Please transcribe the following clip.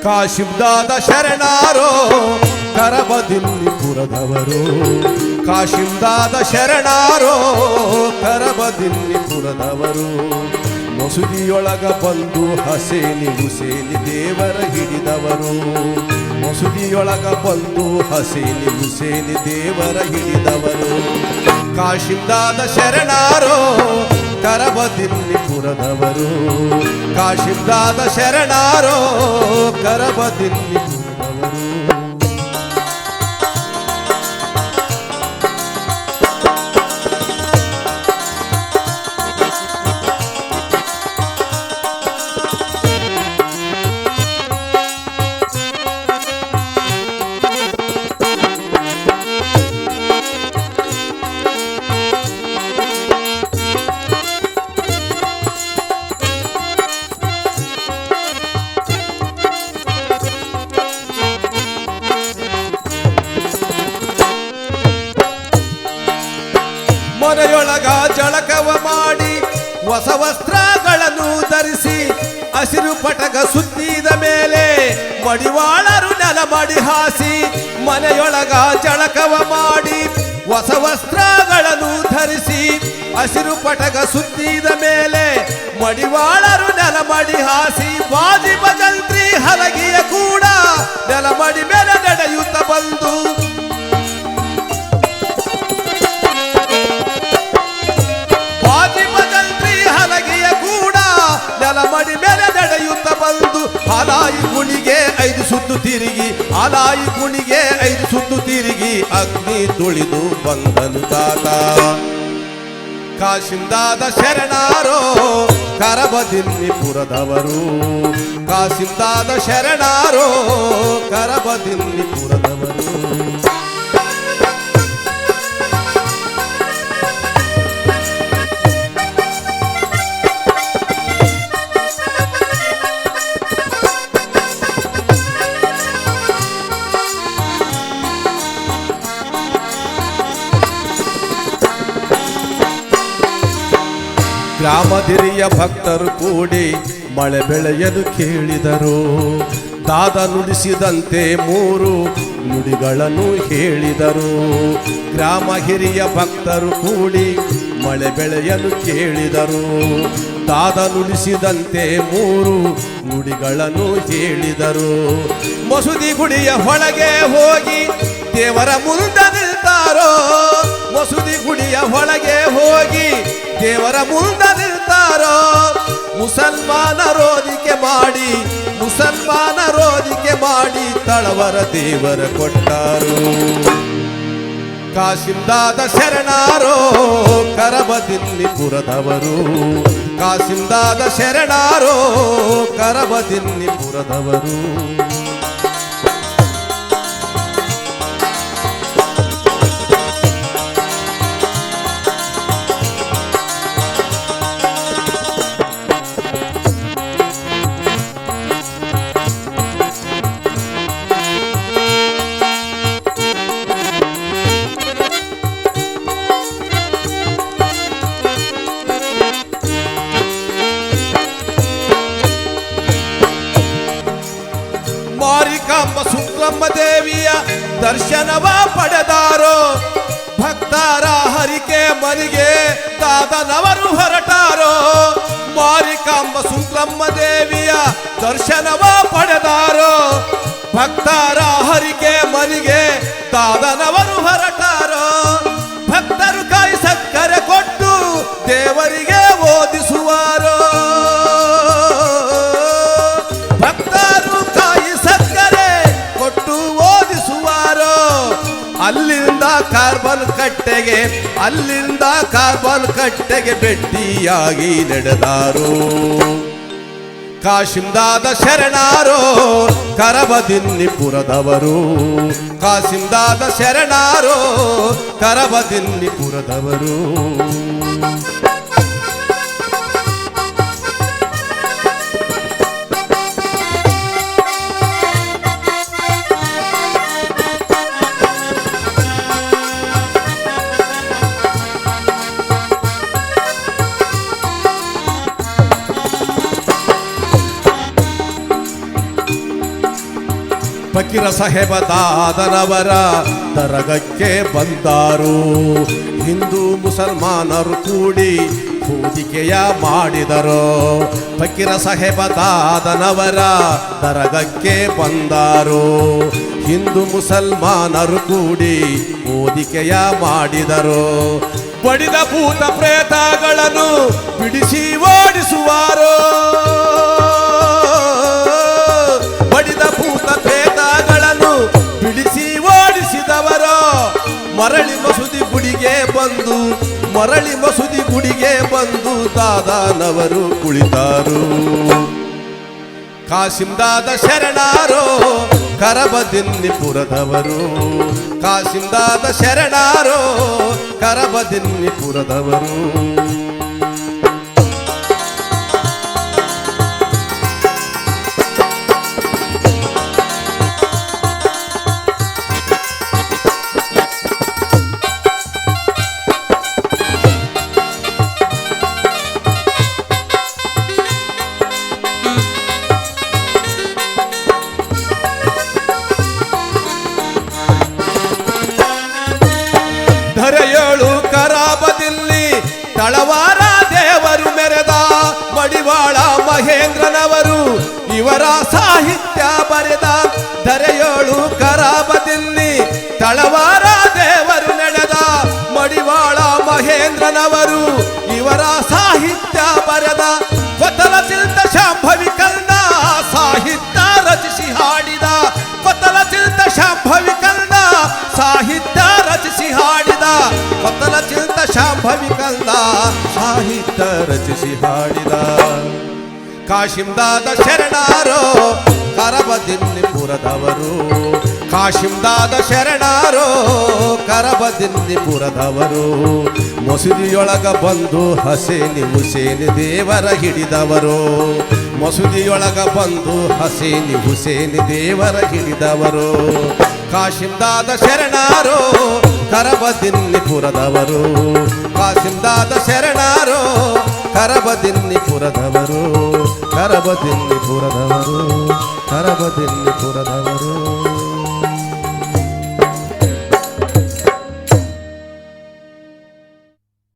ಕಾಶಿಂದಾದ ಶರಣಾರೋ ಕರಬದಿನ್ನಿಪುರದವರು, ಕಾಶಿಂದಾದ ಶರಣಾರೋ ಕರಬದಿನ್ನಿಪುರದವರು. ಮಸೂದಿಯೊಳಗ ಬಂದು ಹಸೇನಿ ಹುಸೇನಿ ದೇವರ ಹಿಡಿದವರು, ಮಸೂದಿಯೊಳಗ ಬಂದು ಹಸೇನಿ ಹುಸೇನಿ ದೇವರ ಹಿಡಿದವರು. ಕಾಶಿಂದಾದ ಶರಣಾರೋ ಕರಬದಿನ್ನಿಪುರದವರು, ಕಾಶಿಂದಾದ ಶರಣಾರೋ ಕರಬದಿನ್ನಿಪುರದವರು. ಮನೆಯೊಳಗ ಜಳಕವ ಮಾಡಿ ಹೊಸ ವಸ್ತ್ರಗಳನ್ನು ಧರಿಸಿ ಹಸಿರು ಪಟಕ ಸುತ್ತಿದ ಮೇಲೆ ಮಡಿವಾಳರು ನೆಲ ಮಡಿ ಹಾಸಿ. ಮನೆಯೊಳಗ ಜಳಕವ ಮಾಡಿ ಹೊಸ ವಸ್ತ್ರಗಳನ್ನು ಧರಿಸಿ ಹಸಿರು ಪಟಕ ಸುತ್ತಿದ ಮೇಲೆ ಮಡಿವಾಳರು ನೆಲ ಮಡಿ ಹಾಸಿ. ಬಾಜಿ ಭಜಂತ್ರಿ ಹಲಗಿಯ ಕೂಡ ನೆಲ ಮಡಿ ಮೇಲೆ ನಡೆಯುತ್ತ ಬಂದು, ಮಡಿ ಮೇಲೆ ನಡೆಯುತ್ತ ಬಂದು ಹಾಲಾಯಿ ಕುಣಿಗೆ 5 ಸುತ್ತು ತಿರುಗಿ, ಹಾಲಾಯಿ ಕುಣಿಗೆ 5 ಸುತ್ತು ತಿರುಗಿ ಅಗ್ನಿ ತುಳಿದು ಬಂದನು ತಾತ. ಕಾಶಿಂದಾದ ಶರಣಾರೋ ಕರಬದಿನ್ನಿಪುರದವರು, ಕಾಶಿಂದಾದ ಶರಣಾರೋ ಕರಬದಿನ್ನಿಪುರದವರು. ಗ್ರಾಮದಿರಿಯ ಭಕ್ತರು ಕೂಡಿ ಮಳೆ ಬೆಳೆಯಲು ಕೇಳಿದರು. ದಾದ ನುಡಿಸಿದಂತೆ 3 ನುಡಿಗಳನ್ನು ಹೇಳಿದರು. ಗ್ರಾಮ ಹಿರಿಯ ಭಕ್ತರು ಕೂಡಿ ಮಳೆ ಬೆಳೆಯಲು ಕೇಳಿದರು. ದಾದ ನುಡಿಸಿದಂತೆ 3 ನುಡಿಗಳನ್ನು ಹೇಳಿದರು. ಮಸೂದಿ ಗುಡಿಯ ಒಳಗೆ ಹೋಗಿ ದೇವರ ಮುಂದೆ ನಿಲ್ತಾರೋ, ಮಸೂದಿ ಗುಡಿಯ ಒಳಗೆ ಹೋಗಿ ದೇವರ ಮುಂದೆ ನಿಲ್ತಾರೋ. ಮುಸಲ್ಮಾನರೋದಿಕೆ ಮಾಡಿ, ಮುಸಲ್ಮಾನರೋದಿಕೆ ಮಾಡಿ ತಳವರ ದೇವರ ಕೊಟ್ಟಾರು. ಕಾಶಿಂದಾದ ಶರಣಾರೋ ಕರಬದಿನ್ನಿಪುರದವರು, ಕಾಶಿಂದಾದ ಶರಣಾರೋ ಕರಬದಿನ್ನಿಪುರದವರು. ಮಾರಿಕಾಂಬ ಸುಂದ್ರಮ್ಮ ದೇವಿಯ ದರ್ಶನವ ಪಡೆದಾರೋ. ಭಕ್ತರ ಹರಿಕೆ ಮನೆಗೆ ದಾದನವರು ಹೊರಟಾರೋ. ಮಾರಿಕಾಂಬ ಸುಂದ್ರಮ್ಮ ದೇವಿಯ ದರ್ಶನವ ಪಡೆದಾರೋ. ಭಕ್ತರ ಹರಿಕೆ ಮನೆಗೆ ದಾದನವರು ಹೊರಟಾರೋ. ಭಕ್ತರು ಕಾಯಿ ಸಕ್ಕರೆ ಕೊಟ್ಟು ದೇವರಿಗೆ ಓದಿಸುವಾರೋ. ಅಲ್ಲಿಂದ ಕಾರ್ಬನ್ ಕಟ್ಟೆಗೆ, ಅಲ್ಲಿಂದ ಕಾರ್ಬನ್ ಕಟ್ಟೆಗೆ ಭೇಟಿಯಾಗಿ ನಡೆದಾರೋ. ಕಾಶಿಂದಾದ ಶರಣಾರೋ ಕರಬದಿನ್ನಿಪುರದವರು, ಕಾಶಿಂದಾದ ಶರಣಾರೋ ಕರಬದಿನ್ನಿಪುರದವರು. ಫಕೀರ ಸಾಹೇಬ ದಾದನವರ ದರಗಕ್ಕೆ ಬಂದಾರು. ಹಿಂದೂ ಮುಸಲ್ಮಾನರು ಕೂಡಿ ಪೂಜಿಕೆಯ ಮಾಡಿದರು. ಫಕೀರ ಸಾಹೇಬ ದಾದನವರ ದರಗಕ್ಕೆ ಬಂದಾರು. ಹಿಂದೂ ಮುಸಲ್ಮಾನರು ಕೂಡಿ ಪೂಜಿಕೆಯ ಮಾಡಿದರು. ಬಡಿದ ಭೂತ ಪ್ರೇತಗಳನ್ನು ಬಿಡಿಸಿ ಓಡಿಸುವಾರು. ಬಡಿದ ಭೂತ ಪ್ರೇತಗಳನ್ನು ಬಿಡಿಸಿ ಓಡಿಸಿದವರು. ಮರಳಿ ಮಸೂದಿ ಗುಡಿಗೆ ಬಂದು ದಾದಾನವರು ಕುಳಿತಾರು. ಕಾಸಿಂ ದಾದ ಶರಣಾರೋ ಕರಬದಿನ್ನಿಪುರದವರು. ಕಾಸಿಂ ದಾದ ಶರಣಾರೋ ಕರಬದಿನ್ನಿಪುರದವರು. ಧರೆಯೋಳು ಕರಾಬದಿಲ್ಲಿ ತಳವಾರ ದೇವರು ಮೆರೆದ. ಮಡಿವಾಳ ಮಹೇಂದ್ರನವರು ಇವರ ಸಾಹಿತ್ಯ ಬರೆದ. ಧರೆಯೋಳು ಕರಾಬದಿಲ್ಲಿ ತಳವಾರ ದೇವರು ನಡೆದ. ಮಡಿವಾಳ ಮಹೇಂದ್ರನವರು ಇವರ ಸಾಹಿತ್ಯ ಬರೆದ. ಕೊತ್ತಲ ಚಿಲ್ತ ಶಾಂಭವಿ ಕಲ್ನ ಸಾಹಿತ್ಯ ರಚಿಸಿ ಹಾಡಿದ. ಕೊತ್ತಲ ಚಿಲ್ತ ಶಾಂಭವಿ ಕಲ್ನ ಸಾಹಿತ್ಯ ರಚಿಸಿ ಹಾಡಿದ. ಕೊತ್ತಲ ಚಿಲ್ತ ಶಾಂಭವಿ ಕಲ್ನ ಸಾಹಿತ್ಯ ರಚಿಸಿ ಹಾಡಿದ. ಕಾಶಿಂ ದಾದ ಶರಣಾರೋ ಕರಬದಿನ್ನಿಪುರದವರು. ಕಾಶಿಂ ದಾದ ಶರಣಾರೋ ಕರಬದಿನ್ನಿಪುರದವರು. ಮಸೂದಿಯೊಳಗ ಬಂದು ಹಸೇನಿ ಹುಸೇನಿ ದೇವರ ಹಿಡಿದವರು. ಮಸೂದಿಯೊಳಗ ಬಂದು ಹಸೇನಿ ಹುಸೇನಿ ದೇವರ ಹಿಡಿದವರು. ಕಾಶಿಂ ದಾದ ಶರಣಾರೋ ಕರಬದಿನ್ನಿಪುರದವರು. ಕಾಶಿಂ ದಾದ ಶರಣಾರೋ ಕರಬದಿನ್ನಿಪುರದವರು. ಕರಬದಿನ್ನಿಪುರದವರು.